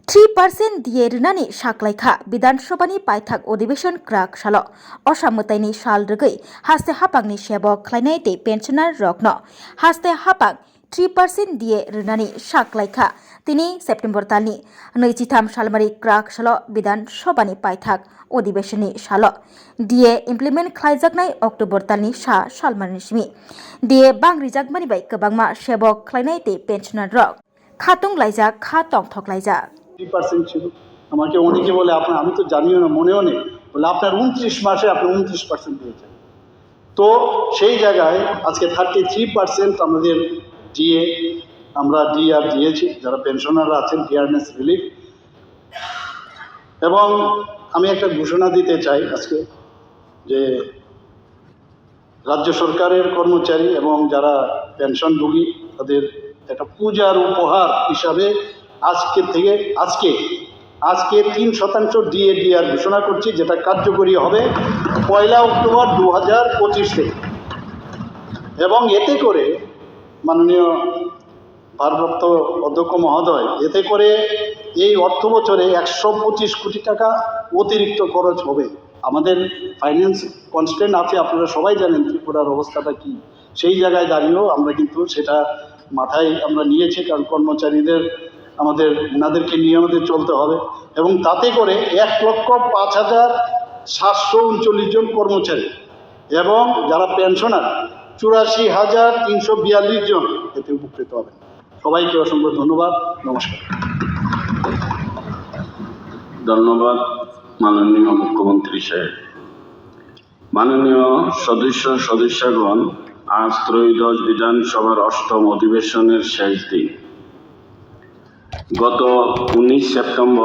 3% দিয়ে ऋणानि साख्लायखा विधानसभानि पायथाक अधिवेशन क्राक साल असामतायनि साल रगै हास्ते हापांनि सेबक ख्लायनाय दे पेन्सनार रकनो हास्ते हापां 3% দিয়ে ঋণানি साख्लायखा তিনি सेप्टेम्बर तालनि 23 सालमारि क्राक साल विधानसभानि पायथाक अधिवेशननि साल দিয়ে इमप्लिमेन्ट ख्लायजाकनाय अक्टोबर तालनि सा सालमारिसिमि দিয়ে बांग्रिजाकमानि बाय गोबांमा सेबक ख्लायनाय दे पेन्सनार रक खातुं लायजाक खा टंथक लायजाक 3% ছিল আমাকে অনেকে বলে আপনার আমি তো জানিও না মনেও নেই বলে আপনার 29 মাসে আপনি 29% দিয়েছেন তো সেই জায়গায় আজকে 33% আমাদের দিয়ে আমরা ডিআর দিয়েছি যারা পেনশনাররা আছেন ডিআরনেস রিলিফ এবং আমি একটা ঘোষণা দিতে চাই আজকে যে রাজ্য সরকারের কর্মচারী এবং যারা পেনশনভোগী তাদের একটা পূজার উপহার হিসাবে আজকে 3% ডিএডিআর ঘোষণা করছি যেটা কার্যকরী হবে 1 অক্টোবর 2025 থেকে এবং এতে করে মাননীয় ভারপ্রাপ্ত অধ্যক্ষ মহোদয় এতে করে এই অর্থ বছরে 125 কোটি টাকা অতিরিক্ত খরচ হবে। আমাদের ফাইন্যান্স কনস্ট্যান্ট আছে, আপনারা সবাই জানেন ত্রিপুরার অবস্থাটা কি, সেই জায়গায় দাঁড়িয়েও আমরা কিন্তু সেটা মাথায় আমরা নিয়েছি, কারণ কর্মচারীদের ওনাদেরকে নিয়ে আমাদের চলতে হবে এবং তাতে করে 1,05,739 জন কর্মচারী এবং যারা পেনশনার 84,342 জন এতে উপকৃত হবেন। সবাইকে অসংখ্য ধন্যবাদ, নমস্কার। ধন্যবাদ মাননীয় মুখ্যমন্ত্রী সাহেব। মাননীয় সদস্যগণ, আজ ত্রয়োদশ বিধানসভার 8ম অধিবেশনের শেষ দিন। গত 19 সেপ্টেম্বর